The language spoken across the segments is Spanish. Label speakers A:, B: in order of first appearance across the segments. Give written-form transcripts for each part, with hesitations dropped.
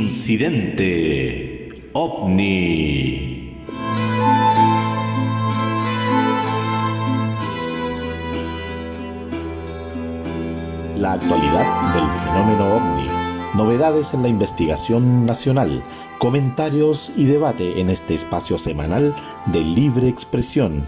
A: Incidente OVNI. La actualidad del fenómeno OVNI, novedades en la investigación nacional, comentarios y debate en este espacio semanal de libre expresión.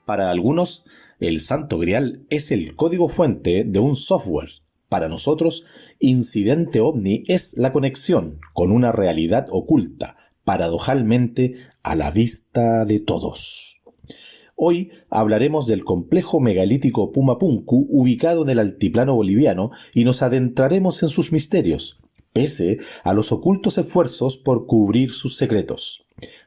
A: Para algunos, el Santo Grial es el código fuente de un software. Para nosotros, Incidente OVNI es la conexión con una realidad oculta, paradojalmente a la vista de todos. Hoy hablaremos del complejo megalítico Pumapunku ubicado en el altiplano boliviano y nos adentraremos en sus misterios, pese a los ocultos esfuerzos por cubrir sus secretos.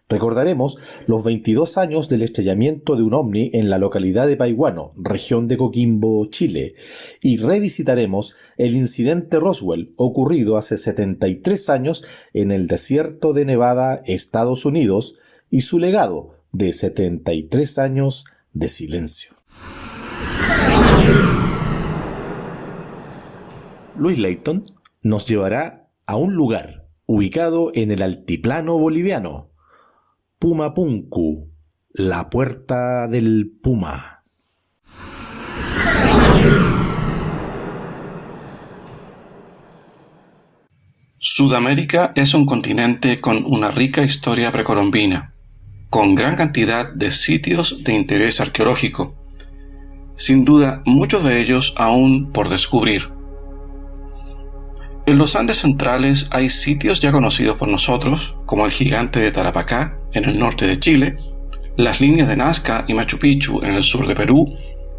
A: Recordaremos los 22 años del estrellamiento de un ovni en la localidad de Paihuano, región de Coquimbo, Chile, y revisitaremos el incidente Roswell ocurrido hace 73 años en el desierto de Nevada, Estados Unidos, y su legado de 73 años de silencio. Luis Leighton nos llevará a un lugar ubicado en el altiplano boliviano, Pumapunku, la puerta del Puma.
B: Sudamérica es un continente con una rica historia precolombina, con gran cantidad de sitios de interés arqueológico, sin duda muchos de ellos aún por descubrir. En los Andes centrales hay sitios ya conocidos por nosotros, como el gigante de Tarapacá, en el norte de Chile, las líneas de Nazca y Machu Picchu en el sur de Perú,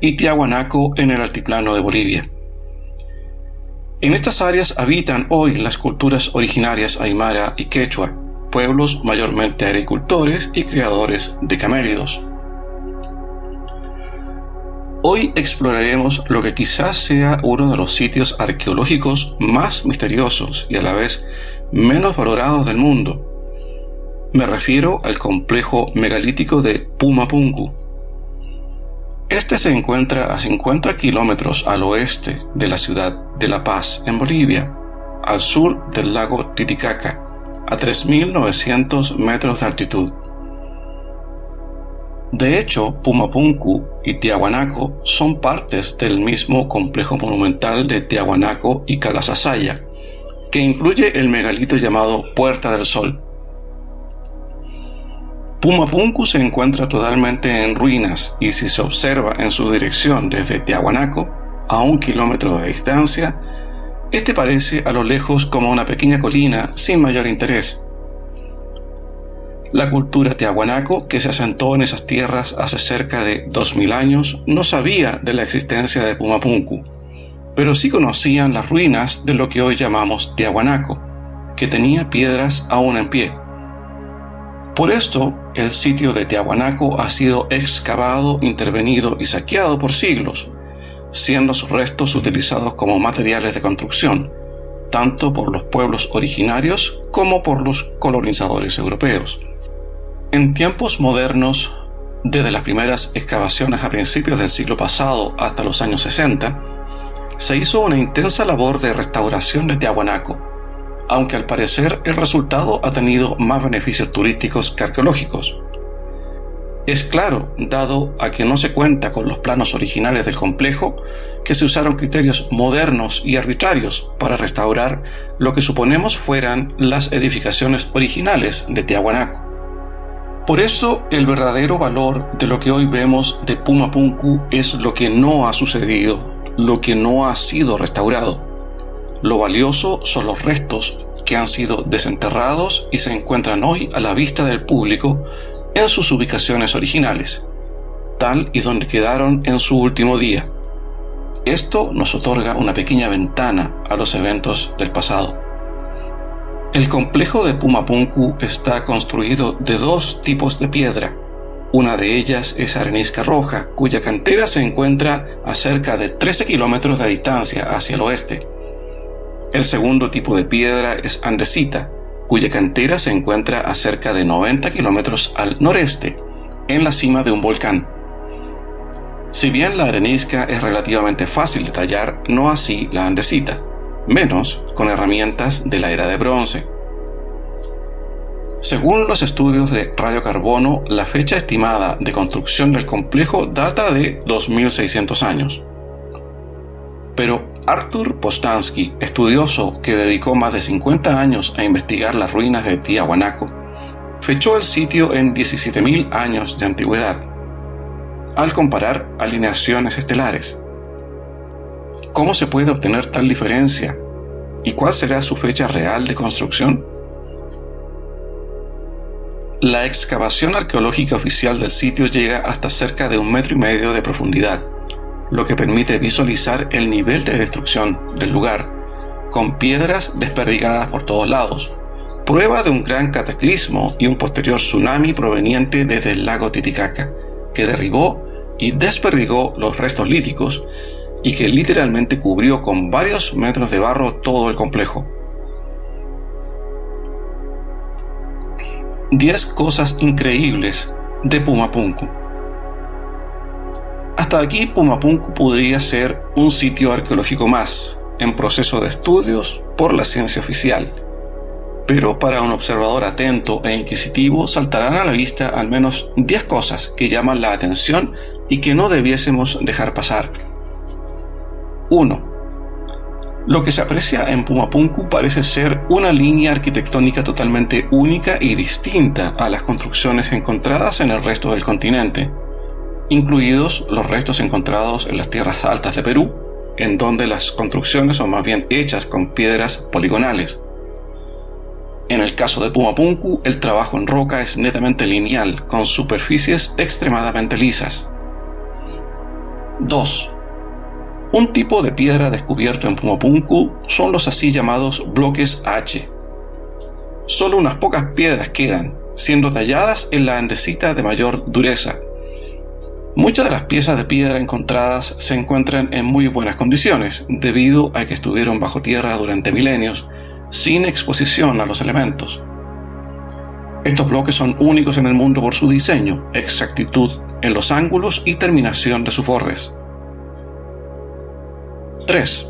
B: y Tiahuanaco en el altiplano de Bolivia. En estas áreas habitan hoy las culturas originarias aymara y quechua, pueblos mayormente agricultores y criadores de camélidos. Hoy exploraremos lo que quizás sea uno de los sitios arqueológicos más misteriosos y a la vez menos valorados del mundo. Me refiero al complejo megalítico de Pumapunku. Este se encuentra a 50 kilómetros al oeste de la ciudad de La Paz, en Bolivia, al sur del lago Titicaca, a 3.900 metros de altitud. De hecho, Pumapunku y Tiahuanaco son partes del mismo complejo monumental de Tiahuanaco y Calasasaya, que incluye el megalito llamado Puerta del Sol. Pumapunku se encuentra totalmente en ruinas y si se observa en su dirección desde Tiahuanaco, a 1 kilómetro de distancia, este parece a lo lejos como una pequeña colina sin mayor interés. La cultura tiahuanaco, que se asentó en esas tierras hace cerca de 2000 años, no sabía de la existencia de Pumapunku, pero sí conocían las ruinas de lo que hoy llamamos Tiahuanaco, que tenía piedras aún en pie. Por esto, el sitio de Tiahuanaco ha sido excavado, intervenido y saqueado por siglos, siendo sus restos utilizados como materiales de construcción, tanto por los pueblos originarios como por los colonizadores europeos. En tiempos modernos, desde las primeras excavaciones a principios del siglo pasado hasta los años 60, se hizo una intensa labor de restauración de Tiahuanaco, aunque al parecer el resultado ha tenido más beneficios turísticos que arqueológicos. Es claro, dado a que no se cuenta con los planos originales del complejo, que se usaron criterios modernos y arbitrarios para restaurar lo que suponemos fueran las edificaciones originales de Tiahuanaco. Por eso, el verdadero valor de lo que hoy vemos de Pumapunku es lo que no ha sucedido, lo que no ha sido restaurado. Lo valioso son los restos que han sido desenterrados y se encuentran hoy a la vista del público en sus ubicaciones originales, tal y donde quedaron en su último día. Esto nos otorga una pequeña ventana a los eventos del pasado. El complejo de Pumapunku está construido de 2 tipos de piedra. Una de ellas es arenisca roja, cuya cantera se encuentra a cerca de 13 kilómetros de distancia hacia el oeste. El segundo tipo de piedra es andesita, cuya cantera se encuentra a cerca de 90 kilómetros al noreste, en la cima de un volcán. Si bien la arenisca es relativamente fácil de tallar, no así la andesita. menos con herramientas de la era de bronce. Según los estudios de radiocarbono, la fecha estimada de construcción del complejo data de 2600 años. Pero Arthur Postanski, estudioso que dedicó más de 50 años a investigar las ruinas de Tiahuanaco, fechó el sitio en 17.000 años de antigüedad, al comparar alineaciones estelares. ¿Cómo se puede obtener tal diferencia? ¿Y cuál será su fecha real de construcción? La excavación arqueológica oficial del sitio llega hasta cerca de 1,5 metros de profundidad, lo que permite visualizar el nivel de destrucción del lugar, con piedras desperdigadas por todos lados, prueba de un gran cataclismo y un posterior tsunami proveniente desde el lago Titicaca, que derribó y desperdigó los restos líticos y que literalmente cubrió con varios metros de barro todo el complejo. 10 cosas increíbles de Pumapunku. Hasta aquí Pumapunku podría ser un sitio arqueológico más, en proceso de estudios por la ciencia oficial. Pero para un observador atento e inquisitivo saltarán a la vista al menos 10 cosas que llaman la atención y que no debiésemos dejar pasar. 1. Lo que se aprecia en Pumapunku parece ser una línea arquitectónica totalmente única y distinta a las construcciones encontradas en el resto del continente, incluidos los restos encontrados en las tierras altas de Perú, en donde las construcciones son más bien hechas con piedras poligonales. En el caso de Pumapunku, el trabajo en roca es netamente lineal, con superficies extremadamente lisas. 2. Un tipo de piedra descubierto en Pumapunku son los así llamados bloques H. Solo unas pocas piedras quedan, siendo talladas en la andesita de mayor dureza. Muchas de las piezas de piedra encontradas se encuentran en muy buenas condiciones, debido a que estuvieron bajo tierra durante milenios, sin exposición a los elementos. Estos bloques son únicos en el mundo por su diseño, exactitud en los ángulos y terminación de sus bordes. 3.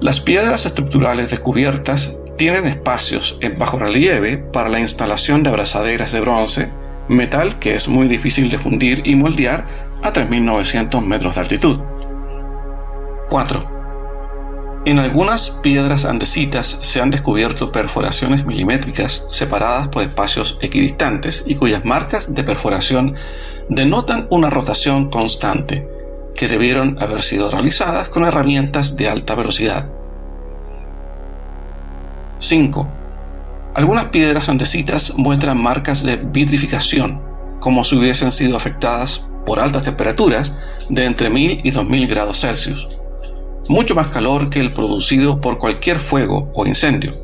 B: Las piedras estructurales descubiertas tienen espacios en bajo relieve para la instalación de abrazaderas de bronce, metal que es muy difícil de fundir y moldear a 3.900 metros de altitud. 4. En algunas piedras andesitas se han descubierto perforaciones milimétricas separadas por espacios equidistantes y cuyas marcas de perforación denotan una rotación constante, que debieron haber sido realizadas con herramientas de alta velocidad. 5. Algunas piedras andesitas muestran marcas de vitrificación, como si hubiesen sido afectadas por altas temperaturas de entre 1000 y 2000 grados Celsius, mucho más calor que el producido por cualquier fuego o incendio.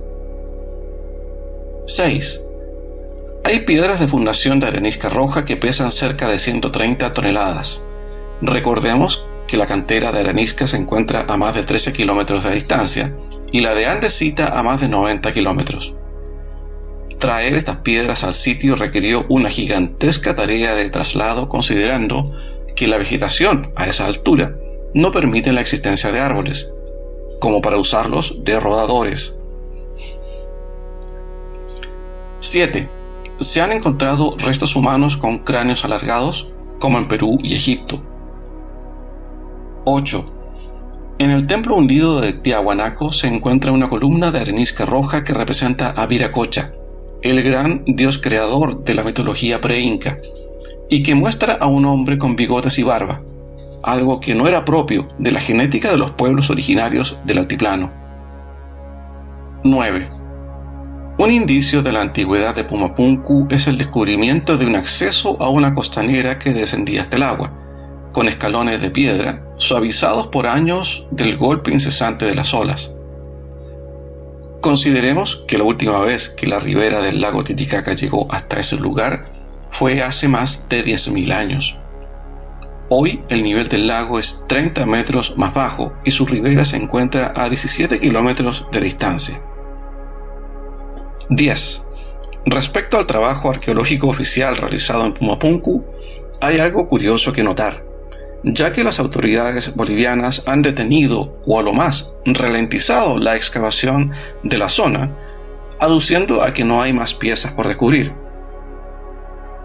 B: 6. Hay piedras de fundación de arenisca roja que pesan cerca de 130 toneladas. Recordemos que la cantera de arenisca se encuentra a más de 13 kilómetros de distancia y la de andesita a más de 90 kilómetros. Traer estas piedras al sitio requirió una gigantesca tarea de traslado, considerando que la vegetación a esa altura no permite la existencia de árboles, como para usarlos de rodadores. 7. Se han encontrado restos humanos con cráneos alargados, como en Perú y Egipto. 8. En el templo hundido de Tiahuanaco se encuentra una columna de arenisca roja que representa a Viracocha, el gran dios creador de la mitología pre-inca, y que muestra a un hombre con bigotes y barba, algo que no era propio de la genética de los pueblos originarios del altiplano. 9. Un indicio de la antigüedad de Pumapunku es el descubrimiento de un acceso a una costanera que descendía hasta el agua, con escalones de piedra suavizados por años del golpe incesante de las olas. Consideremos que la última vez que la ribera del lago Titicaca llegó hasta ese lugar fue hace más de 10.000 años. Hoy el nivel del lago es 30 metros más bajo y su ribera se encuentra a 17 kilómetros de distancia. 10. Respecto al trabajo arqueológico oficial realizado en Pumapunku, hay algo curioso que notar. ya que las autoridades bolivianas han detenido o a lo más ralentizado la excavación de la zona, aduciendo a que no hay más piezas por descubrir.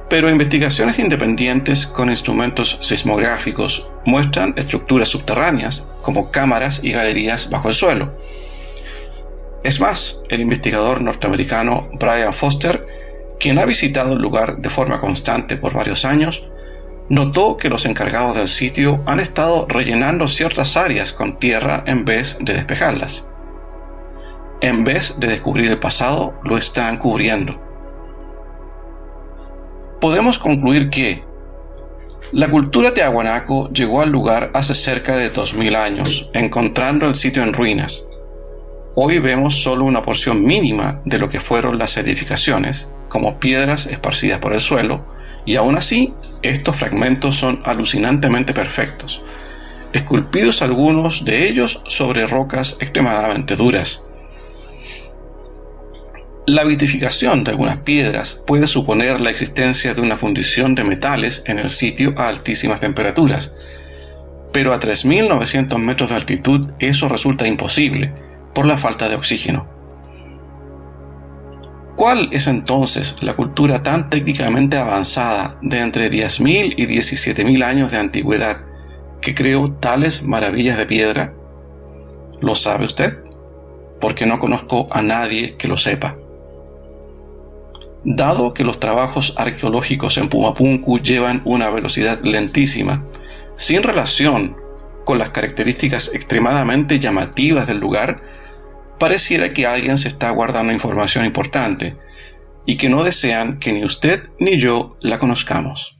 B: Pero investigaciones independientes con instrumentos sismográficos muestran estructuras subterráneas, como cámaras y galerías bajo el suelo. Es más, el investigador norteamericano Brian Foster, quien ha visitado el lugar de forma constante por varios años, notó que los encargados del sitio han estado rellenando ciertas áreas con tierra en vez de despejarlas. En vez de descubrir el pasado, lo están cubriendo. Podemos concluir que la cultura tiahuanaco llegó al lugar hace cerca de 2000 años, encontrando el sitio en ruinas. Hoy vemos solo una porción mínima de lo que fueron las edificaciones, como piedras esparcidas por el suelo, y aún así, estos fragmentos son alucinantemente perfectos, esculpidos algunos de ellos sobre rocas extremadamente duras. La vitrificación de algunas piedras puede suponer la existencia de una fundición de metales en el sitio a altísimas temperaturas, pero a 3.900 metros de altitud eso resulta imposible por la falta de oxígeno. ¿Cuál es entonces la cultura tan técnicamente avanzada de entre 10.000 y 17.000 años de antigüedad que creó tales maravillas de piedra? ¿Lo sabe usted? Porque no conozco a nadie que lo sepa. Dado que los trabajos arqueológicos en Pumapunku llevan una velocidad lentísima, sin relación con las características extremadamente llamativas del lugar, pareciera que alguien se está guardando información importante y que no desean que ni usted ni yo la conozcamos.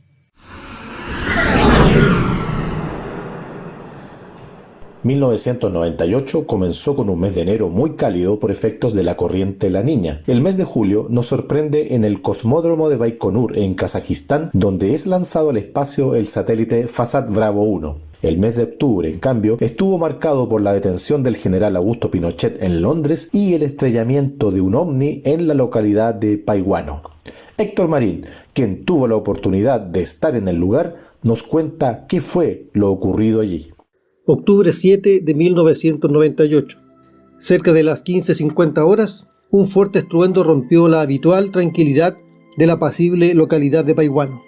A: 1998 comenzó con un mes de enero muy cálido por efectos de la corriente La Niña. El mes de julio nos sorprende en el cosmódromo de Baikonur, en Kazajistán, donde es lanzado al espacio el satélite Fasat Bravo 1. El mes de octubre, en cambio, estuvo marcado por la detención del general Augusto Pinochet en Londres y el estrellamiento de un ovni en la localidad de Paihuano. Héctor Marín, quien tuvo la oportunidad de estar en el lugar, nos cuenta qué fue lo ocurrido allí.
C: Octubre 7 de 1998. Cerca de las 15:50 horas, un fuerte estruendo rompió la habitual tranquilidad de la apacible localidad de Paihuano.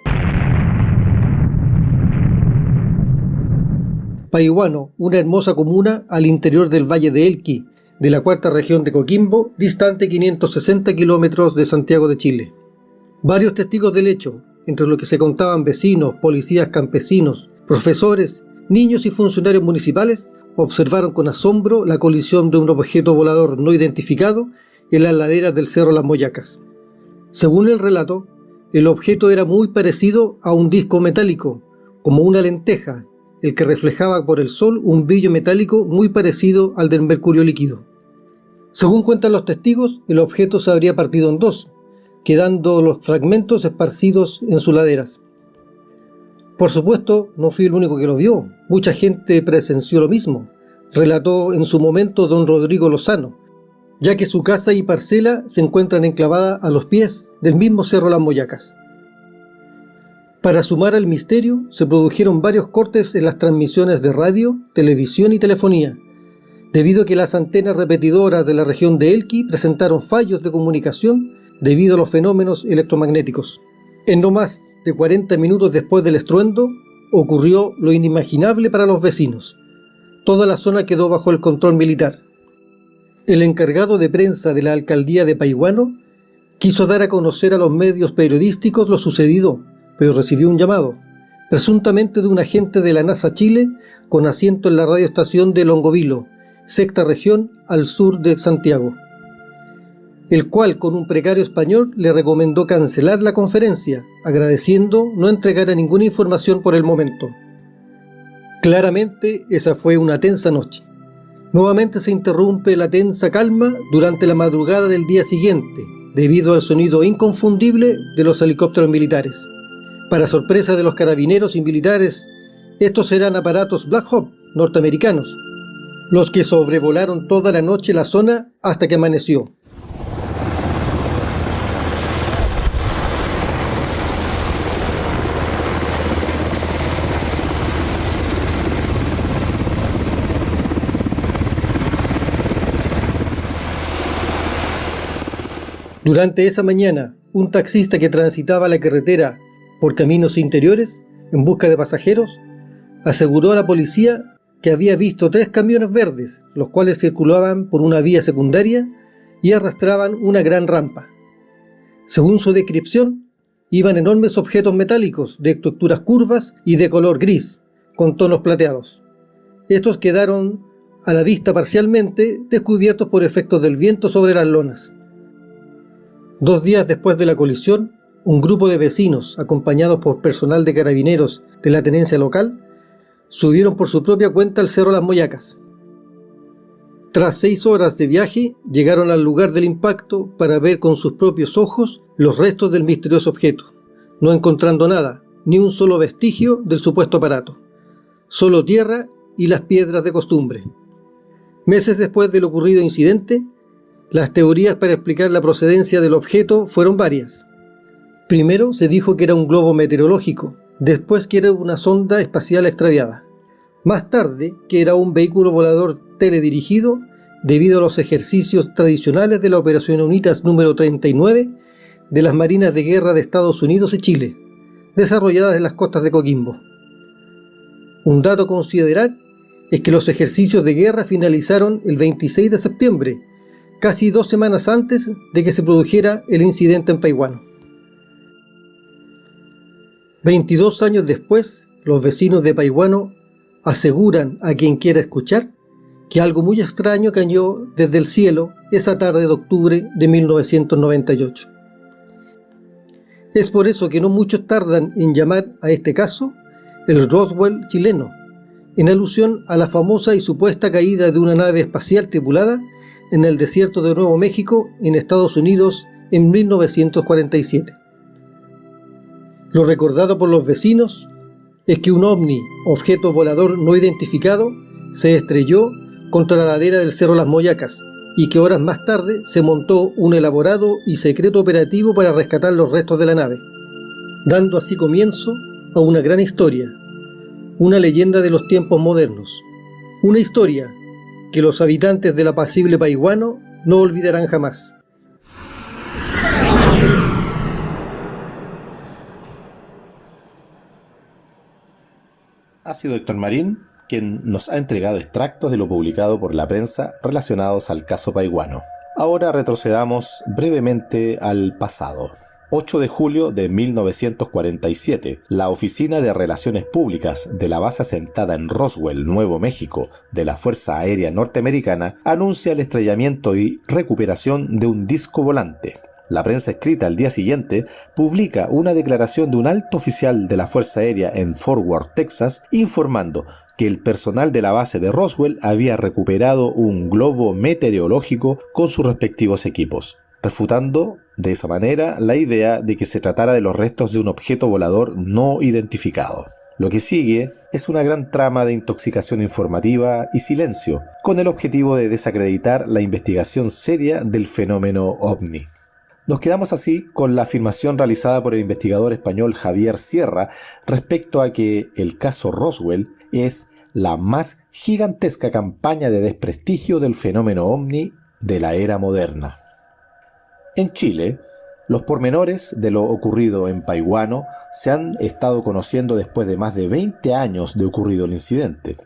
C: Paihuano, una hermosa comuna al interior del Valle de Elqui, de la cuarta región de Coquimbo, distante 560 kilómetros de Santiago de Chile. Varios testigos del hecho, entre los que se contaban vecinos, policías campesinos, profesores, niños y funcionarios municipales, observaron con asombro la colisión de un objeto volador no identificado en las laderas del Cerro Las Moyacas. Según el relato, el objeto era muy parecido a un disco metálico, como una lenteja, el que reflejaba por el sol un brillo metálico muy parecido al del mercurio líquido. Según cuentan los testigos, el objeto se habría partido en dos, quedando los fragmentos esparcidos en sus laderas. Por supuesto, no fui el único que lo vio. Mucha gente presenció lo mismo, relató en su momento don Rodrigo Lozano, ya que su casa y parcela se encuentran enclavadas a los pies del mismo Cerro Las Moyacas. Para sumar al misterio, se produjeron varios cortes en las transmisiones de radio, televisión y telefonía, debido a que las antenas repetidoras de la región de Elqui presentaron fallos de comunicación debido a los fenómenos electromagnéticos. En no más de 40 minutos después del estruendo, ocurrió lo inimaginable para los vecinos. Toda la zona quedó bajo el control militar. El encargado de prensa de la alcaldía de Paihuano quiso dar a conocer a los medios periodísticos lo sucedido, pero recibió un llamado, presuntamente de un agente de la NASA Chile con asiento en la radioestación de Longovilo, sexta región al sur de Santiago, el cual con un precario español le recomendó cancelar la conferencia, agradeciendo no entregar ninguna información por el momento. Claramente esa fue una tensa noche. Nuevamente se interrumpe la tensa calma durante la madrugada del día siguiente, debido al sonido inconfundible de los helicópteros militares. Para sorpresa de los carabineros y militares, estos eran aparatos Black Hawk norteamericanos, los que sobrevolaron toda la noche la zona hasta que amaneció. Durante esa mañana, un taxista que transitaba la carretera por caminos interiores en busca de pasajeros aseguró a la policía que había visto 3 camiones verdes, los cuales circulaban por una vía secundaria y arrastraban una gran rampa. Según su descripción, iban enormes objetos metálicos de estructuras curvas y de color gris, con tonos plateados. Estos quedaron a la vista parcialmente descubiertos por efectos del viento sobre las lonas. 2 días después de la colisión, un grupo de vecinos, acompañados por personal de carabineros de la tenencia local, subieron por su propia cuenta al Cerro Las Moyacas. Tras 6 horas de viaje, llegaron al lugar del impacto para ver con sus propios ojos los restos del misterioso objeto, no encontrando nada, ni un solo vestigio del supuesto aparato, solo tierra y las piedras de costumbre. Meses después del ocurrido incidente, las teorías para explicar la procedencia del objeto fueron varias. Primero se dijo que era un globo meteorológico, después que era una sonda espacial extraviada. Más tarde, que era un vehículo volador teledirigido debido a los ejercicios tradicionales de la Operación UNITAS número 39 de las Marinas de Guerra de Estados Unidos y Chile, desarrolladas en las costas de Coquimbo. Un dato a considerar es que los ejercicios de guerra finalizaron el 26 de septiembre, casi 2 semanas antes de que se produjera el incidente en Paihuano. 22 años después, los vecinos de Paihuano aseguran a quien quiera escuchar que algo muy extraño cayó desde el cielo esa tarde de octubre de 1998. Es por eso que no muchos tardan en llamar a este caso el Roswell chileno, en alusión a la famosa y supuesta caída de una nave espacial tripulada en el desierto de Nuevo México, en Estados Unidos, en 1947. Lo recordado por los vecinos es que un ovni, objeto volador no identificado, se estrelló contra la ladera del Cerro Las Moyacas y que horas más tarde se montó un elaborado y secreto operativo para rescatar los restos de la nave, dando así comienzo a una gran historia, una leyenda de los tiempos modernos, una historia que los habitantes del apacible Paihuano no olvidarán jamás.
A: Ha sido Héctor Marín quien nos ha entregado extractos de lo publicado por la prensa relacionados al caso Paihuano. Ahora retrocedamos brevemente al pasado. 8 de julio de 1947, la Oficina de Relaciones Públicas de la base asentada en Roswell, Nuevo México, de la Fuerza Aérea Norteamericana, anuncia el estrellamiento y recuperación de un disco volante. La prensa escrita al día siguiente publica una declaración de un alto oficial de la Fuerza Aérea en Fort Worth, Texas, informando que el personal de la base de Roswell había recuperado un globo meteorológico con sus respectivos equipos, refutando de esa manera la idea de que se tratara de los restos de un objeto volador no identificado. Lo que sigue es una gran trama de intoxicación informativa y silencio, con el objetivo de desacreditar la investigación seria del fenómeno OVNI. Nos quedamos así con la afirmación realizada por el investigador español Javier Sierra respecto a que el caso Roswell es la más gigantesca campaña de desprestigio del fenómeno OVNI de la era moderna. En Chile, los pormenores de lo ocurrido en Paihuano se han estado conociendo después de más de 20 años de ocurrido el incidente.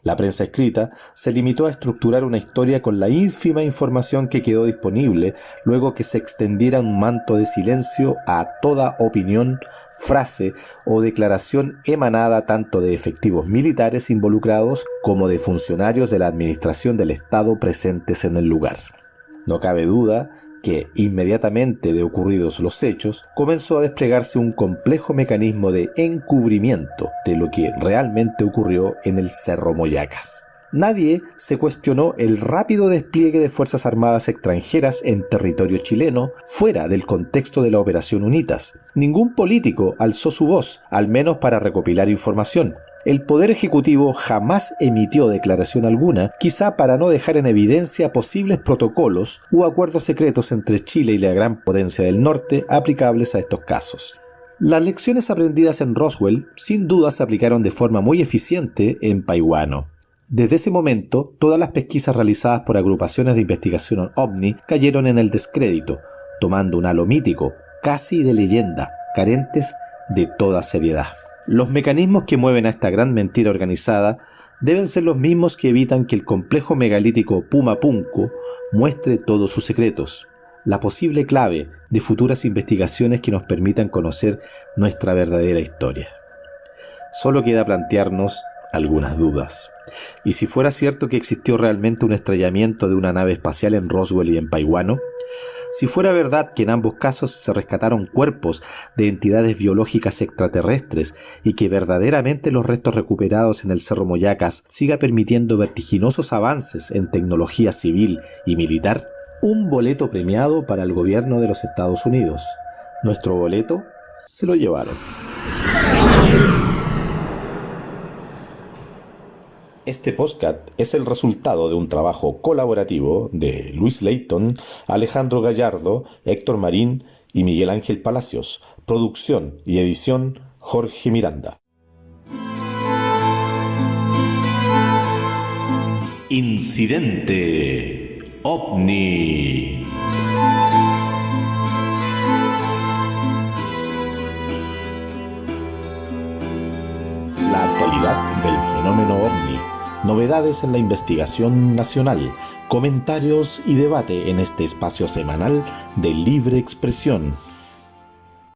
A: La prensa escrita se limitó a estructurar una historia con la ínfima información que quedó disponible luego que se extendiera un manto de silencio a toda opinión, frase o declaración emanada tanto de efectivos militares involucrados como de funcionarios de la administración del Estado presentes en el lugar. No cabe duda que, inmediatamente de ocurridos los hechos, comenzó a desplegarse un complejo mecanismo de encubrimiento de lo que realmente ocurrió en el Cerro Moyacas. Nadie se cuestionó el rápido despliegue de fuerzas armadas extranjeras en territorio chileno fuera del contexto de la Operación UNITAS. Ningún político alzó su voz, al menos para recopilar información. El Poder Ejecutivo jamás emitió declaración alguna, quizá para no dejar en evidencia posibles protocolos u acuerdos secretos entre Chile y la gran potencia del norte aplicables a estos casos. Las lecciones aprendidas en Roswell sin duda se aplicaron de forma muy eficiente en Paihuano. Desde ese momento, todas las pesquisas realizadas por agrupaciones de investigación OVNI cayeron en el descrédito. tomando un halo mítico, casi de leyenda, carentes de toda seriedad. Los mecanismos que mueven a esta gran mentira organizada deben ser los mismos que evitan que el complejo megalítico Puma Punku muestre todos sus secretos, la posible clave de futuras investigaciones que nos permitan conocer nuestra verdadera historia. Solo queda plantearnos algunas dudas. ¿Y si fuera cierto que existió realmente un estrellamiento de una nave espacial en Roswell y en Paiwano? Si fuera verdad que en ambos casos se rescataron cuerpos de entidades biológicas extraterrestres y que verdaderamente los restos recuperados en el Cerro Moyacas siga permitiendo vertiginosos avances en tecnología civil y militar, un boleto premiado para el gobierno de los Estados Unidos. Nuestro boleto se lo llevaron. Este podcast es el resultado de un trabajo colaborativo de Luis Leighton, Alejandro Gallardo, Héctor Marín y Miguel Ángel Palacios. Producción y edición Jorge Miranda. Incidente OVNI. La actualidad del fenómeno OVNI. Novedades en la investigación nacional, comentarios y debate en este espacio semanal de libre expresión.